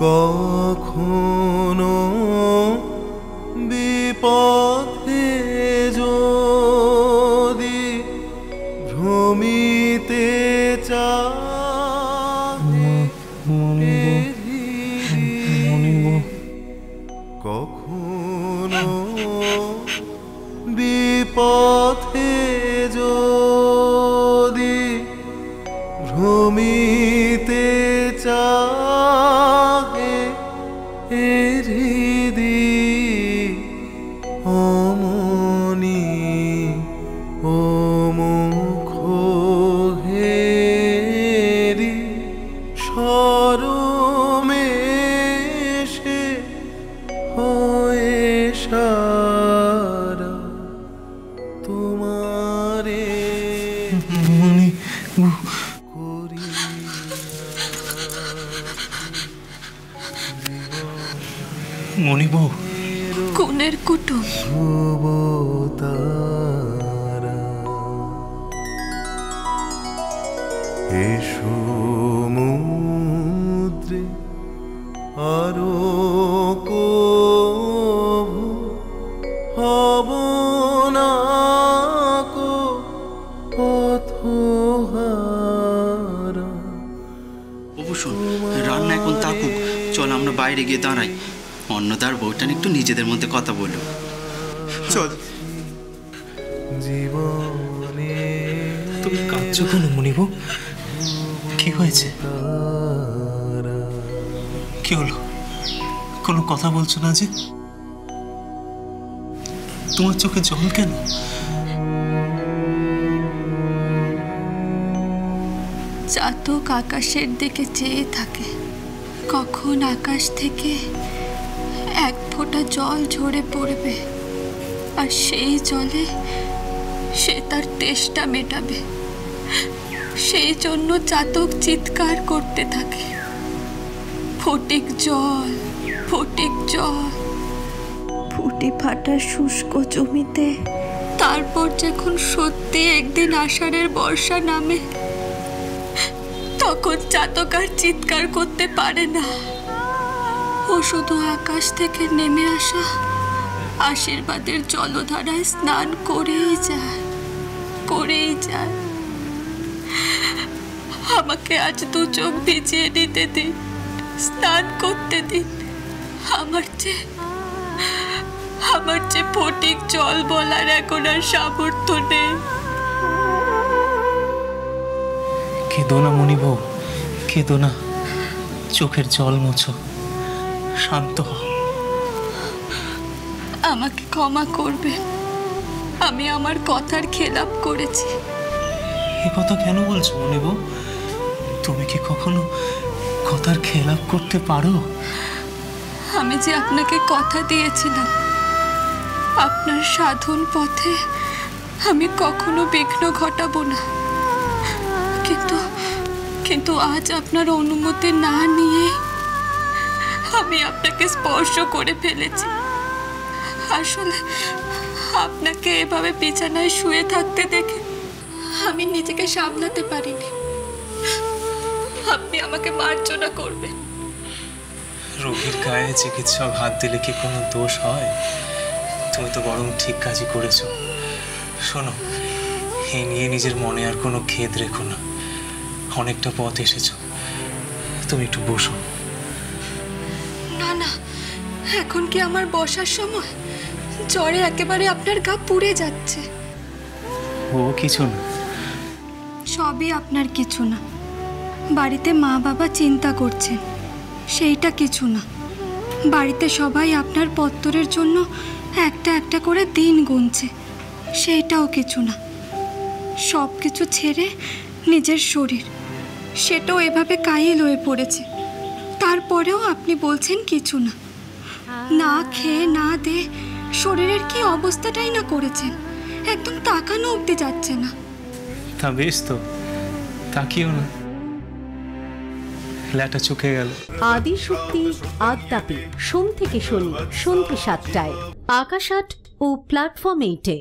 কখনো বিপথে যদি ভ্রমিতে কখনো বিপথে যদি ভ্রমিতে চাহে হৃদি অমনি ও মুখ হেরি সরমেশে হয়ে সারা তোমারে মনিব কোনের কুটুম এ সমুদ্রে আরো কভু হব না কো পথহারা। অবশ্যই রান্না এখন থাকুক, চল আমরা বাইরে গিয়ে দাঁড়াই, অন্নদার বউটা একটু নিজেদের মধ্যে কথা বলল। চল। জীবনে তুমি কাঁদছো কেন মনিব? কি হয়েছে? কি হলো? কোনো কথা বলছো না যে? তোমার চোখে জল কেন? চাতক আকাশের দিকে চেয়ে থাকে, কখন আকাশ থেকে এক ফোঁটা জল ঝরে পড়বে, আর সেই জলে সে তার তেষ্টা মেটাবে। সেই জন্য চাতক চিৎকার করতে থাকে, ফটিক জল, ফটিক জল। ফুটি ফাটা শুষ্ক জমিতে তারপর যখন সত্যি একদিন আষাঢ়ের বর্ষা নামে, তখন চাতক আর চিৎকার করতে পারে না। ও শুধু আকাশ থেকে নেমে আসা আশীর্বাদের জলধারায় স্নান করেই যায়, করেই যায়। আমাকে আজ দু চোখ ভিজিয়ে দিতে দিন, স্নান করতে দিন। আমার যে ফটিক জল বলার এখন আর সামর্থ্য নেই। কেঁদো না মনিব, কেঁদো না, চোখের জল মোছো, শান্ত হও। আমাকে ক্ষমা করবে, আমি আমার কথার খেলাপ করেছি। এ কথা কেন বলছো মনিব? তুমি কি কখনো কথার খেলাপ করতে পারো? আমি যে আপনাকে কথা দিয়েছিলাম, আপনার সাধন পথে আমি কখনো বিঘ্ন ঘটাবো না, কিন্তু আজ আপনার অনুমতি না নিয়ে আমি আপনাকে স্পর্শ করে ফেলেছি। আসলে আপনাকে এভাবে বিছানায় শুয়ে থাকতে দেখে আমি নিজেকে সামলাতে পারিনি। আপনি আমাকে মার্জনা করবেন। রোগীর গায়ে চিকিৎসক হাত দিলে কি কোনো দোষ হয়? তুমি তো বরং ঠিক কাজই করেছো। শোনো, এ নিয়ে নিজের মনে আর কোনো খেদ রেখো না। অনেকটা পথ এসেছো, তুমি একটু বসো। না না, এখন কি আমার বসার সময়? জ্বরে একেবারে আপনার গা পুড়ে যাচ্ছে। ও কিছু না। সবই আপনার কিছু না। বাড়িতে মা বাবা চিন্তা করছেন, সেইটা কিছু না। বাড়িতে সবাই আপনার পত্তরের জন্য একটা একটা করে দিন গুনছে, সেইটাও কিছু না। সব কিছু ছেড়ে নিজের শরীর, সেটাও এভাবে কাহিল হয়ে পড়েছে। তারপরেও আপনি বলছেন কিছু না। না খেয়ে না দে শরীরের কি অবস্থাটাই না করেছেন, একদম তাকানো অবধি যাচ্ছে না। তা বেশ তো, তাকিও না, ল্যাটা চুকে গেল। আদিশক্তি আদ্যাপি সোম থেকে শনি সন্ধ্যে ৭টায় আকাশ ৮ ও প্ল্যাটফর্ম 8-এ।